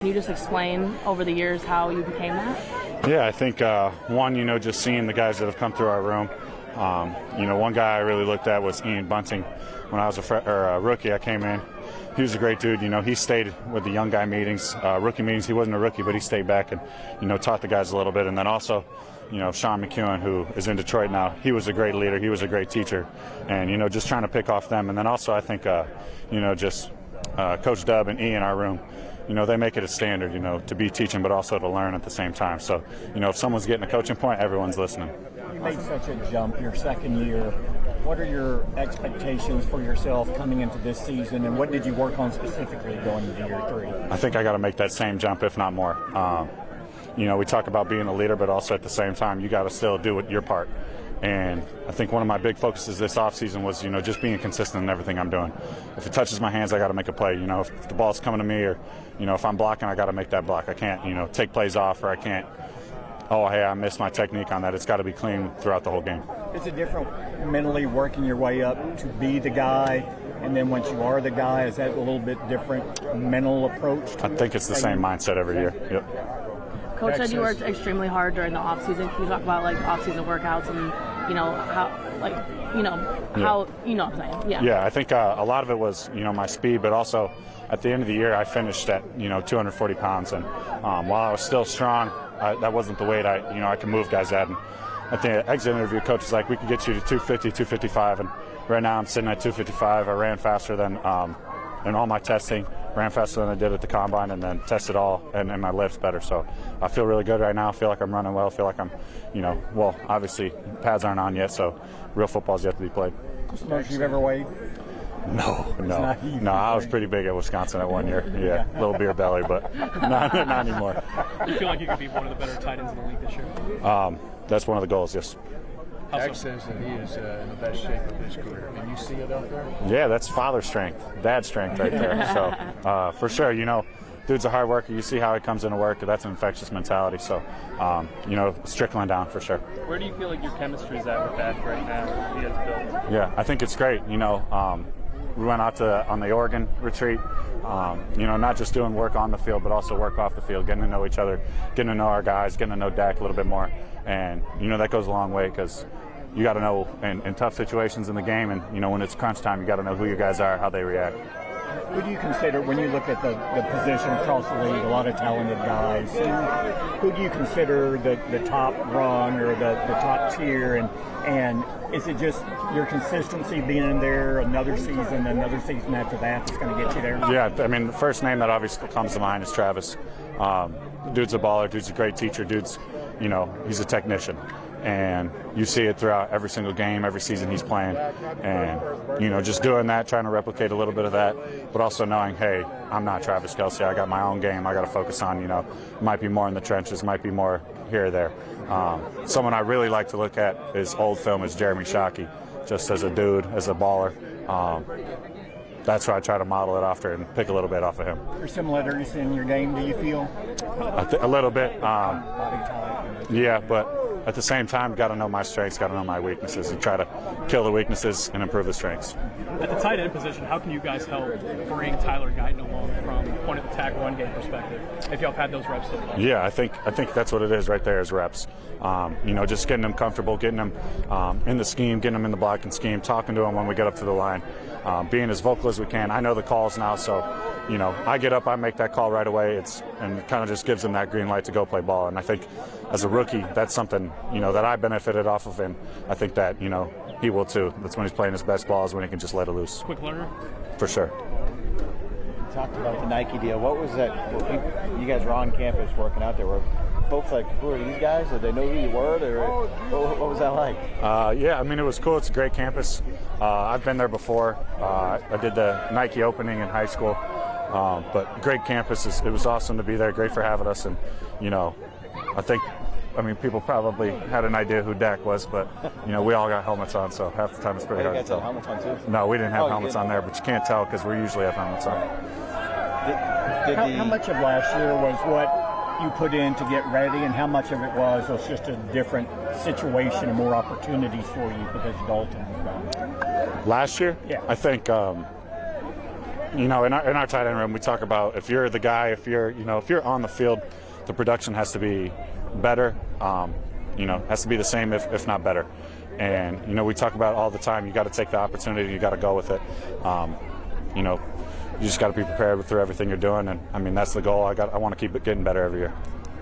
Can you just explain over the years how you became that? Yeah, I think one, just seeing the guys that have come through our room. One guy I really looked at was Ian Bunting. When I was a rookie, I came in. He was a great dude. He stayed with the young guy meetings, rookie meetings. He wasn't a rookie, but he stayed back and, taught the guys a little bit. And then also, Sean McEwen, who is in Detroit now, he was a great leader. He was a great teacher. And, just trying to pick off them. And then also, I think, Coach Dub and E in our room, they make it a standard, to be teaching but also to learn at the same time. So, if someone's getting a coaching point, everyone's listening. You made such a jump your second year. What are your expectations for yourself coming into this season, and what did you work on specifically going into year 3? I think I got to make that same jump, if not more. We talk about being a leader, but also at the same time, you got to still do your part. And I think one of my big focuses this offseason was, just being consistent in everything I'm doing. If it touches my hands, I got to make a play. If the ball's coming to me or, if I'm blocking, I got to make that block. I can't, take plays off, or I can't, I missed my technique on that. It's got to be clean throughout the whole game. Is it different mentally working your way up to be the guy, and then once you are the guy, is that a little bit different mental approach? I think it's the same mindset every year. Yep. Coach said you worked extremely hard during the off season. Can you talk about off-season workouts and how what I'm saying? Yeah, I think a lot of it was my speed, but also at the end of the year I finished at 240 pounds, and while I was still strong, that wasn't the weight I could move guys at. And at the exit interview, coach was like, we could get you to 250, 255, and right now I'm sitting at 255. I ran faster than in all my testing, ran faster than I did at the combine, and then tested all, and my lift's better. So I feel really good right now. I feel like I'm running well. I feel like I'm, obviously pads aren't on yet, so real football's yet to be played. What's the most you've ever weighed? No. I was pretty big at Wisconsin at 1 year. Yeah, little beer belly, but not anymore. Do you feel like you could be one of the better tight ends in the league this year? That's one of the goals, yes. Dak says that he is in the best shape of his career. Can you see it out there? Yeah, that's father strength, dad strength right there. So for sure, dude's a hard worker. You see how he comes into work. That's an infectious mentality. So, it's trickling down for sure. Where do you feel like your chemistry is at with Dak right now? He has built. Yeah, I think it's great. We went out on the Oregon retreat, not just doing work on the field, but also work off the field, getting to know each other, getting to know our guys, getting to know Dak a little bit more. And, that goes a long way because you got to know in tough situations in the game, and, when it's crunch time, you got to know who your guys are, how they react. Who do you consider, when you look at the position across the league, a lot of talented guys, who do you consider the top rung or the top tier, and is it just your consistency being in there another season after that that's going to get you there? Yeah, the first name that obviously comes to mind is Travis. Dude's a baller, dude's a great teacher, dude's, he's a technician. And you see it throughout every single game, every season he's playing. And, just doing that, trying to replicate a little bit of that, but also knowing, hey, I'm not Travis Kelce. I got my own game I got to focus on, might be more in the trenches, might be more here or there. Someone I really like to look at is old film is Jeremy Shockey, just as a dude, as a baller. That's why I try to model it after and pick a little bit off of him. Are similarities in your game, do you feel? A little bit. Body type. Yeah, but at the same time, got to know my strengths, got to know my weaknesses, and try to kill the weaknesses and improve the strengths. At the tight end position, how can you guys help bring Tyler Giden along from a point of attack run game perspective, if y'all have had those reps so far? Yeah, I think that's what it is right there is reps. Just getting them comfortable, getting them in the scheme, getting them in the blocking scheme, talking to them when we get up to the line, being as vocal as we can. I know the calls now, so I get up, I make that call right away. And it kind of just gives them that green light to go play ball. And I think as a rookie, that's something that I benefited off of, and I think that he will too. That's when he's playing his best ball, is when he can just let it loose. Quick learner. For sure. You talked about the Nike deal. What was that? You guys were on campus working out there. Were folks like, who are these guys? Did they know who you were? Or what was that like? Yeah, it was cool. It's a great campus. I've been there before. I did the Nike opening in high school. But great campus. It was awesome to be there. Great for having us. And, I think, people probably had an idea who Dak was, but, we all got helmets on, so half the time it's pretty hard to tell. Helmets on too? No, we didn't have helmets on there, but you can't tell because we usually have helmets on. How much of last year was what you put in to get ready, and how much of it was just a different situation and more opportunities for you because Dalton was gone? Last year? Yeah. I think you know, in our tight end room, we talk about if you're the guy, if you're on the field, the production has to be better. You know, has to be the same, if not better. And you know, we talk about all the time. You got to take the opportunity. You got to go with it. You know, you just got to be prepared through everything you're doing. And I mean, that's the goal. I want to keep it getting better every year.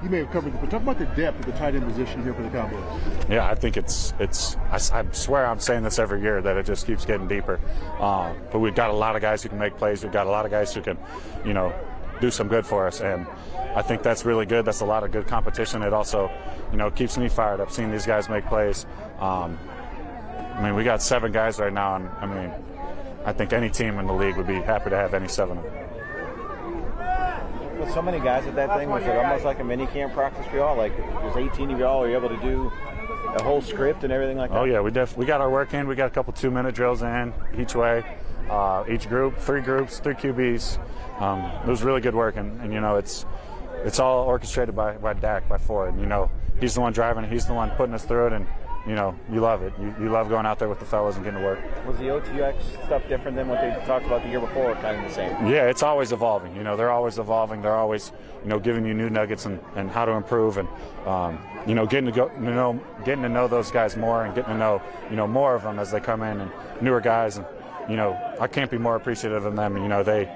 You may have covered it, but talk about the depth of the tight end position here for the Cowboys. Yeah, I think I swear I'm saying this every year that it just keeps getting deeper. But we've got a lot of guys who can make plays. We've got a lot of guys who can, you know, do some good for us. And I think that's really good. That's a lot of good competition. It also, you know, keeps me fired up seeing these guys make plays. I mean, we got 7 guys right now, and I mean, I think any team in the league would be happy to have any 7 of them. With so many guys at that thing, was it almost like a mini camp practice for y'all? Like there's 18 of y'all, are you able to do a whole script and everything like that? Oh yeah, we got our work in. We got a couple 2-minute drills in each way, each group, 3 groups, 3 QBs. It was really good work, and you know, it's all orchestrated by Dak, by Ford. You know, he's the one driving it, he's the one putting us through it, and you know, you love it. You love going out there with the fellas and getting to work. Was the OTX stuff different than what they talked about the year before, or kind of the same? Yeah, it's always evolving. You know, they're always evolving. They're always, you know, giving you new nuggets and how to improve, and you know, getting to know those guys more, and getting to know, you know, more of them as they come in, and newer guys. And you know, I can't be more appreciative of them. You know, they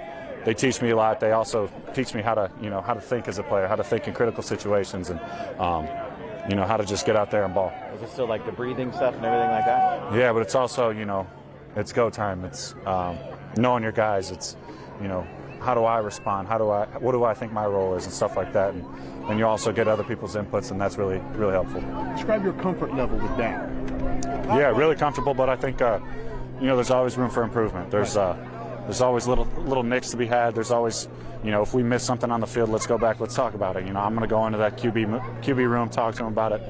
teach me a lot. They also teach me how to think as a player, how to think in critical situations, and you know, how to just get out there and ball. Is it still like the breathing stuff and everything like that? Yeah, but it's also, you know, it's go time. It's knowing your guys. It's, you know, how do I respond? What do I think my role is, and stuff like that. And you also get other people's inputs, and that's really, really helpful. Describe your comfort level with that. Yeah, really comfortable, but I think, you know, there's always room for improvement. There's always little nicks to be had. There's always, you know, if we miss something on the field, let's go back, let's talk about it. You know, I'm going to go into that QB room, talk to him about it.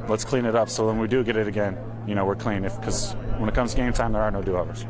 Let's clean it up so when we do get it again, you know, we're clean. Because when it comes game time, there are no do-overs.